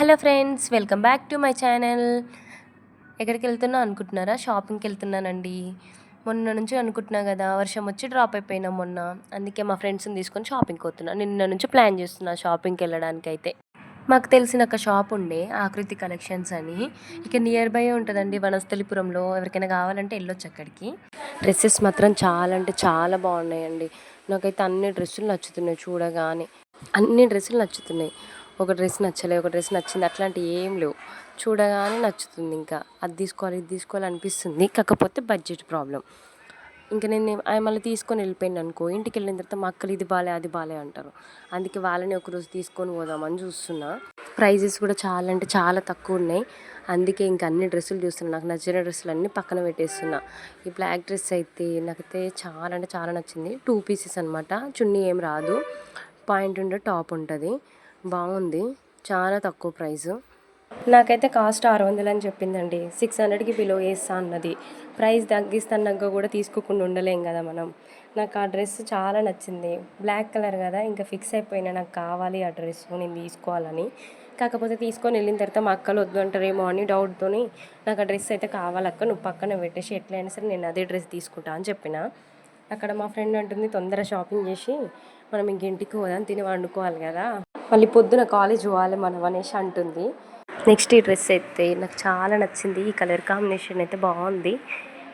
Hello friends, welcome back to my channel. ఎక్కడికి వెళ్తున్నా అనుకుంటున్నారా? షాపింగ్కి వెళ్తున్నానండి. మొన్న నుంచి అనుకుంటున్నా కదా, వర్షం వచ్చి డ్రాప్ అయిపోయినా మొన్న. అందుకే మా ఫ్రెండ్స్ని తీసుకొని షాపింగ్కి పోతున్నా. నిన్న నుంచి ప్లాన్ చేస్తున్నా షాపింగ్కి వెళ్ళడానికి. అయితే మాకు తెలిసిన ఒక షాప్ ఉండే, ఆకృతి కలెక్షన్స్ అని. ఇక నియర్ బై ఉంటుందండి, వనస్థలిపురంలో. ఎవరికైనా కావాలంటే వెళ్ళొచ్చు అక్కడికి. డ్రెస్సెస్ మాత్రం చాలా అంటే చాలా బాగున్నాయండి. నాకైతే అన్ని డ్రెస్సులు నచ్చుతున్నాయి చూడగానే. అన్ని డ్రెస్సులు నచ్చుతున్నాయి. ఒక డ్రెస్ నచ్చలే, ఒక డ్రెస్ నచ్చింది, అట్లాంటివి ఏం లేవు. చూడగానే నచ్చుతుంది. ఇంకా అది తీసుకోవాలి, ఇది తీసుకోవాలి అనిపిస్తుంది. కాకపోతే బడ్జెట్ ప్రాబ్లం. ఇంకా నేను మళ్ళీ తీసుకొని వెళ్ళిపోయింది అనుకో, ఇంటికి వెళ్ళిన తర్వాత మా అక్కలు ఇది బాలే అది బాలే అంటారు. అందుకే వాళ్ళని ఒకరోజు తీసుకొని పోదామని చూస్తున్నా. ప్రైజెస్ కూడా చాలా అంటే చాలా తక్కువ ఉన్నాయి. అందుకే ఇంకా అన్ని డ్రెస్సులు చూస్తున్నా. నాకు నచ్చిన డ్రెస్సులు అన్నీ పక్కన పెట్టేస్తున్నా. ఈ బ్లాక్ డ్రెస్ అయితే నాకైతే చాలా అంటే చాలా నచ్చింది. 2 పీసెస్ అనమాట. చున్నీ ఏం రాదు, పాయింట్ ఉండే టాప్ ఉంటుంది. బాగుంది, చాలా తక్కువ ప్రైజు. నాకైతే కాస్ట్ 600 అని చెప్పిందండి. 600కి బిలో వేస్తా అన్నది. ప్రైస్ తగ్గిస్తాన్నాక కూడా తీసుకోకుండా ఉండలేం కదా మనం. నాకు ఆ డ్రెస్ చాలా నచ్చింది. బ్లాక్ కలర్ కదా, ఇంకా ఫిక్స్ అయిపోయినా నాకు కావాలి ఆ డ్రెస్, నేను తీసుకోవాలని. కాకపోతే తీసుకొని వెళ్ళిన తర్వాత మా అక్కలు వద్దు అంటారేమో అని డౌట్తో నాకు ఆ డ్రెస్ అయితే కావాలక్క, నువ్వు పక్కన పెట్టేసి ఎట్లయినా సరే నేను అదే డ్రెస్ తీసుకుంటా అని చెప్పిన. అక్కడ మా ఫ్రెండ్ అంటుంది, తొందర షాపింగ్ చేసి మనం ఇంక ఇంటికి పోదాం, తిని వండుకోవాలి కదా, మళ్ళీ పొద్దున కాలేజ్ పోవాలి మనం అనేసి అంటుంది. నెక్స్ట్ ఈ డ్రెస్ అయితే నాకు చాలా నచ్చింది. ఈ కలర్ కాంబినేషన్ అయితే బాగుంది.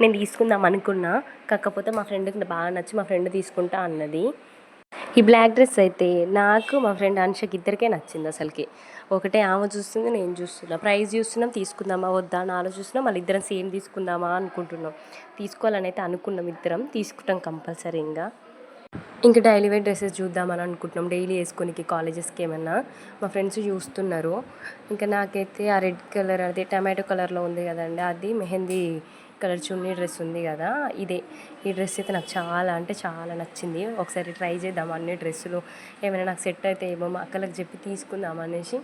నేను తీసుకుందాం అనుకున్నా, కాకపోతే మా ఫ్రెండ్కి బాగా నచ్చి మా ఫ్రెండ్ తీసుకుంటా అన్నది. ఈ బ్లాక్ డ్రెస్ అయితే నాకు మా ఫ్రెండ్ అనుషకి ఇద్దరికే నచ్చింది. అసలుకి ఒకటే ఆమె చూస్తుంది, నేను చూస్తున్నా. ప్రైస్ చూస్తున్నాం, తీసుకుందామా వద్దా అని ఆలోచిస్తున్నాం. మళ్ళీ ఇద్దరం సేమ్ తీసుకుందామా అనుకుంటున్నాం. తీసుకోవాలని అయితే అనుకున్నాం, ఇద్దరం తీసుకుంటాం కంపల్సరీ. ఇంకా డైలీ వేర్ డ్రెస్సెస్ చూద్దామని అనుకుంటున్నాం, డైలీ వేసుకోనికి కాలేజెస్కి ఏమన్నా. మా ఫ్రెండ్స్ చూస్తున్నారు. ఇంకా నాకైతే ఆ రెడ్ కలర్, అదే టమాటో కలర్లో ఉంది కదండి, అది మెహందీ కలర్ చున్నీ డ్రెస్ ఉంది కదా, ఇదే. ఈ డ్రెస్ అయితే నాకు చాలా అంటే చాలా నచ్చింది. ఒకసారి ట్రై చేద్దాం అన్ని డ్రెస్సులు, ఏమైనా నాకు సెట్ అయితే ఏమో మా అక్కలకు చెప్పి తీసుకుందాం అనేసి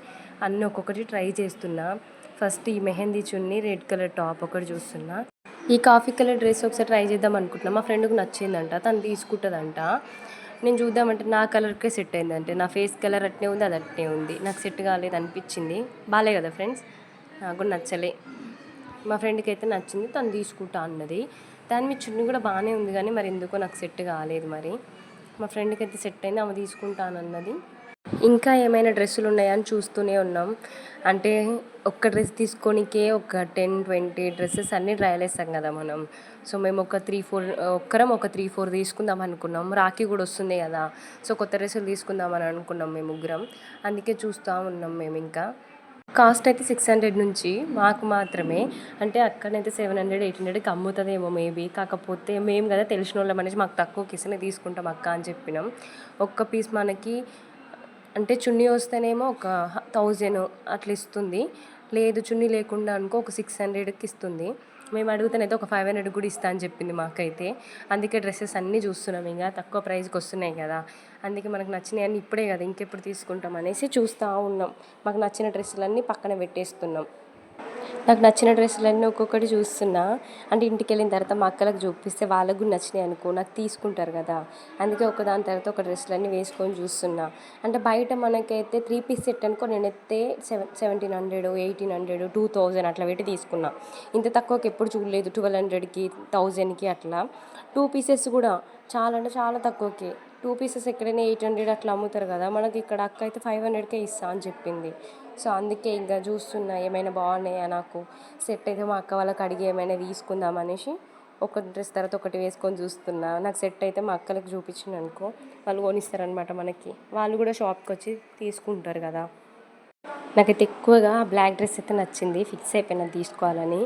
అన్నీ ఒక్కొక్కటి ట్రై చేస్తున్నా. ఫస్ట్ ఈ మెహందీ చున్నీ, రెడ్ కలర్ టాప్ ఒకటి చూస్తున్నా. ఈ కాఫీ కలర్ డ్రెస్ ఒకసారి ట్రై చేద్దాం అనుకుంటున్నా. మా ఫ్రెండ్కి నచ్చిందంట, తను తీసుకుంటుందంట. నేను చూద్దామంటే నా కలర్కే సెట్ అయిందంటే, నా ఫేస్ కలర్ అట్నే ఉంది, అది అట్నే ఉంది. నాకు సెట్ కాలేదు అనిపించింది. బాలే కదా ఫ్రెండ్స్, నాకు కూడా నచ్చలే. మా ఫ్రెండ్కి అయితే నచ్చింది, తను తీసుకుంటా అన్నది. దాని మీద చున్నీ కూడా బాగానే ఉంది, కానీ మరి ఎందుకో నాకు సెట్ కాలేదు. మరి మా ఫ్రెండ్కి అయితే సెట్ అయింది, ఆమె తీసుకుంటానన్నది. ఇంకా ఏమైనా డ్రెస్సులు ఉన్నాయా అని చూస్తూనే ఉన్నాం. అంటే ఒక్క డ్రెస్ తీసుకోనికే ఒక 10-20 డ్రెస్సెస్ అన్నీ ట్రయల్ వేస్తాం కదా మనం. సో మేము ఒక 3-4 తీసుకుందాం అనుకున్నాం. రాఖీ కూడా వస్తుంది కదా, సో కొత్త డ్రెస్సులు తీసుకుందామని అనుకున్నాం మేము ముగ్గురం. అందుకే చూస్తూ ఉన్నాం మేము. ఇంకా కాస్ట్ అయితే 600 నుంచి మాకు మాత్రమే. అంటే అక్కడైతే 700-800కి అమ్ముతుందేమో మేబీ. కాకపోతే మేము కదా తెలిసిన వాళ్ళం అనేసి మాకు తక్కువకి ఇస్తేనే తీసుకుంటాం అక్క అని చెప్పినాం. ఒక్క పీస్ మనకి అంటే చున్నీ వస్తేనేమో ఒక 1000 అట్లా ఇస్తుంది. లేదు చున్నీ లేకుండా అనుకో ఒక 600కి ఇస్తుంది. మేము అడుగుతానైతే ఒక 500 కూడా ఇస్తా అని చెప్పింది మాకైతే. అందుకే డ్రెస్సెస్ అన్నీ చూస్తున్నాం, ఇంకా తక్కువ ప్రైస్కి వస్తున్నాయి కదా. అందుకే మనకు నచ్చినాయి అన్నీ ఇప్పుడే కదా, ఇంకెప్పుడు తీసుకుంటాం అనేసి చూస్తూ ఉన్నాం. మాకు నచ్చిన డ్రెస్సులన్నీ పక్కన పెట్టేస్తున్నాం. నాకు నచ్చిన డ్రెస్సులన్నీ ఒక్కొక్కటి చూస్తున్నా. అంటే ఇంటికి వెళ్ళిన తర్వాత మా అక్కలకు చూపిస్తే వాళ్ళకు కూడా నచ్చినాయి అనుకో, నాకు తీసుకుంటారు కదా. అందుకే ఒకదాని తర్వాత ఒక డ్రెస్సులన్నీ వేసుకొని చూస్తున్నా. అంటే బయట మనకైతే 3 పీస్ సెట్ అనుకో, నేనైతే 1700, 1800, 2000 అట్లా పెట్టి తీసుకున్నా. ఇంత తక్కువకి ఎప్పుడు చూడలేదు. 1200కి, 1000కి అట్లా. 2 పీసెస్ కూడా చాలా అంటే చాలా తక్కువకి. 2 పీసెస్ ఎక్కడైనా 800 అట్లా అమ్ముతారు కదా, మనకి ఇక్కడ అక్క అయితే 500కే ఇస్తా అని చెప్పింది. సో అందుకే ఇంకా చూస్తున్నా ఏమైనా బాగున్నాయా, నాకు సెట్ అయితే మా అక్క వాళ్ళకి అడిగి ఏమైనా తీసుకుందాం అనేసి ఒక డ్రెస్ తర్వాత ఒకటి వేసుకొని చూస్తున్నా. నాకు సెట్ అయితే మా అక్కలకు చూపించిన అనుకో, వాళ్ళు కొనిస్తారనమాట మనకి. వాళ్ళు కూడా షాప్కి వచ్చి తీసుకుంటారు కదా. నాకైతే ఎక్కువగా బ్లాక్ డ్రెస్ అయితే నచ్చింది, ఫిక్స్ అయిపోయినా తీసుకోవాలని.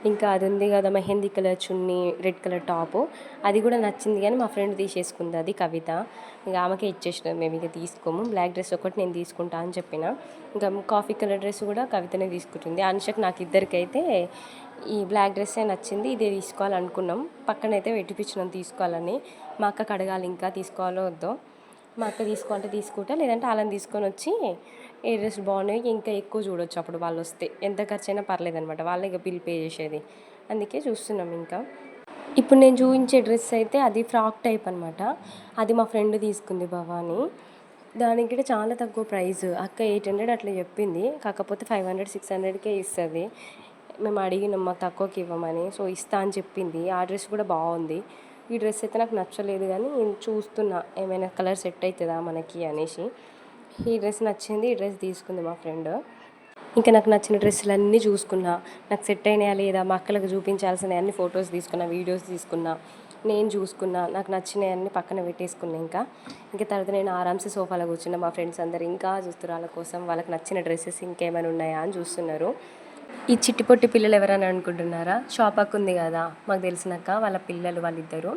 ఇంకా అది ఉంది కదా మెహందీ కలర్ చున్నీ, రెడ్ కలర్ టాపు, అది కూడా నచ్చింది. కానీ మా ఫ్రెండ్ తీసేసుకుంది, అది కవిత. ఇంకా ఆమెకే ఇచ్చేసినాం మేము, ఇక తీసుకోము. బ్లాక్ డ్రెస్ ఒకటి నేను తీసుకుంటా అని చెప్పిన. ఇంకా కాఫీ కలర్ డ్రెస్ కూడా కవితనే తీసుకుంటుంది. అనుషకు నాకు ఇద్దరికైతే ఈ బ్లాక్ డ్రెస్సే నచ్చింది, ఇదే తీసుకోవాలనుకున్నాం. పక్కనైతే పెట్టిపించినాం తీసుకోవాలని. మా అక్కకి అడగాలి ఇంకా తీసుకోవాలో వద్దో. మా అక్క తీసుకోవాలంటే తీసుకుంటా, లేదంటే వాళ్ళని తీసుకొని వచ్చి ఏ డ్రెస్ బాగున్నాయి ఇంకా ఎక్కువ చూడొచ్చు అప్పుడు వాళ్ళు వస్తే. ఎంత ఖర్చు అయినా పర్లేదనమాట, వాళ్ళే ఇక బిల్ పే చేసేది. అందుకే చూస్తున్నాం. ఇంకా ఇప్పుడు నేను చూపించే డ్రెస్ అయితే అది ఫ్రాక్ టైప్ అనమాట. అది మా ఫ్రెండ్ తీసుకుంది, భవాని. దానికి కూడా చాలా తక్కువ ప్రైస్. అక్క 800 అట్లా చెప్పింది. కాకపోతే 500, 600కే ఇస్తది. మేము అడిగినాం మాకు తక్కువకి ఇవ్వమని. సో, ఇస్తా అని చెప్పింది. ఆ డ్రెస్ కూడా బాగుంది. ఈ డ్రెస్ అయితే నాకు నచ్చలేదు కానీ చూస్తున్నా ఏమైనా కలర్ సెట్ అవుతుందా మనకి అనేసి. ఈ డ్రెస్ నచ్చింది. ఈ డ్రెస్ తీసుకుంది మా ఫ్రెండ్. ఇంకా నాకు నచ్చిన డ్రెస్సులన్నీ చూసుకున్నా. నాకు సెట్ అయినాయా లేదా, మా అక్కలకు చూపించాల్సిన అన్ని ఫొటోస్ తీసుకున్నా, వీడియోస్ తీసుకున్నా, నేను చూసుకున్నా. నాకు నచ్చినవి అన్నీ పక్కన పెట్టేసుకున్నా. ఇంకా తర్వాత నేను ఆరామ్సే సోఫాలో కూర్చున్నా. మా ఫ్రెండ్స్ అందరు ఇంకా చూస్తున్నారు వాళ్ళ కోసం. వాళ్ళకి నచ్చిన డ్రెస్సెస్ ఇంకేమైనా ఉన్నాయా అని చూస్తున్నారు. ఈ చిట్టి పొట్టి పిల్లలు ఎవరని అనుకుంటున్నారా? షాప్ అక్క ఉంది కదా మాకు తెలిసినాక, వాళ్ళ పిల్లలు వాళ్ళిద్దరు.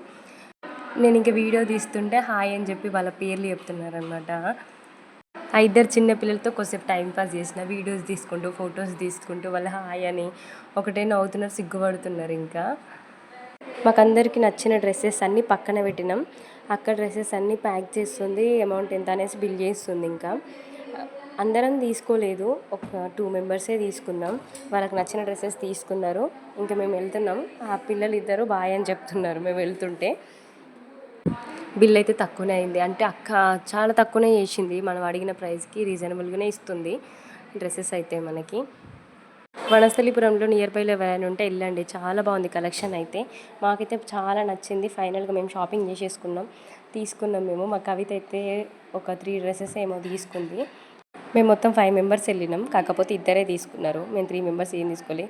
నేను ఇంకా వీడియో తీస్తుంటే హాయ్ అని చెప్పి వాళ్ళ పేర్లు చెప్తున్నారనమాట. ఆ ఇద్దరు చిన్న పిల్లలతో కొద్దిసేపు టైంపాస్ చేసిన, వీడియోస్ తీసుకుంటూ ఫొటోస్ తీసుకుంటూ వాళ్ళు హాయ్ అని ఒకటే నవ్వుతున్నారు, సిగ్గుపడుతున్నారు. ఇంకా మాకందరికి నచ్చిన డ్రెస్సెస్ అన్నీ పక్కన పెట్టినాం. అక్కడ డ్రెస్సెస్ అన్నీ ప్యాక్ చేస్తుంది, అమౌంట్ ఎంత అనేసి బిల్ చేస్తుంది. ఇంకా అందరం తీసుకోలేదు, ఒక 2 మెంబర్సే తీసుకున్నాం. వాళ్ళకి నచ్చిన డ్రెస్సెస్ తీసుకున్నారు. ఇంకా మేము వెళ్తున్నాం. ఆ పిల్లలు ఇద్దరు బాయ్ అని చెప్తున్నారు మేము వెళ్తుంటే. బిల్ అయితే తక్కువనే అయింది. అంటే అక్క చాలా తక్కువనే చేసింది. మనం అడిగిన ప్రైస్కి రీజనబుల్గానే ఇస్తుంది డ్రెస్సెస్ అయితే మనకి. వనస్థలిపురంలో నియర్ బైలో ఎవరైనా ఉంటే వెళ్ళండి, చాలా బాగుంది కలెక్షన్ అయితే. మాకైతే చాలా నచ్చింది. ఫైనల్గా మేము షాపింగ్ తీసుకున్నాం మేము. మా కవిత అయితే ఒక 3 డ్రెస్సెస్ ఏమో తీసుకుంది. మేము మొత్తం 5 మెంబర్స్ వెళ్ళినాం. కాకపోతే ఇద్దరే తీసుకున్నారు. మేము 3 మెంబర్స్ ఏం తీసుకోలే.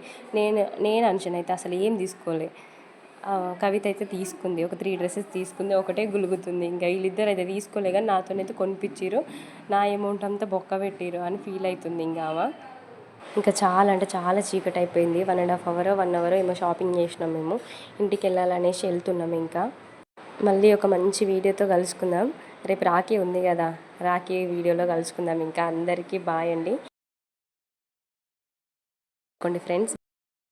నేను అంచనా అయితే అసలు ఏం తీసుకోలే. కవిత అయితే తీసుకుంది, ఒక 3 డ్రెస్సెస్ తీసుకుంది. ఒకటే గులుగుతుంది. ఇంకా వీళ్ళిద్దరు అయితే తీసుకోలే కానీ నాతోనైతే కొనిపించారు. నా అమౌంట్ అంతా బొక్క పెట్టిరు అని ఫీల్ అవుతుంది ఇంకా ఆమె. ఇంకా చాలా అంటే చాలా చీకటి అయిపోయింది. 1.5 అవర్ 1 అవర్ ఏమో షాపింగ్ చేసినాం మేము. ఇంటికి వెళ్ళాలనేసి వెళ్తున్నాం. ఇంకా మళ్ళీ ఒక మంచి వీడియోతో కలుసుకుందాం. రేపు రాఖీ ఉంది కదా, రాఖీ వీడియోలో కలుసుకుందాం. ఇంకా అందరికీ బాయ్ అండి ఫ్రెండ్స్.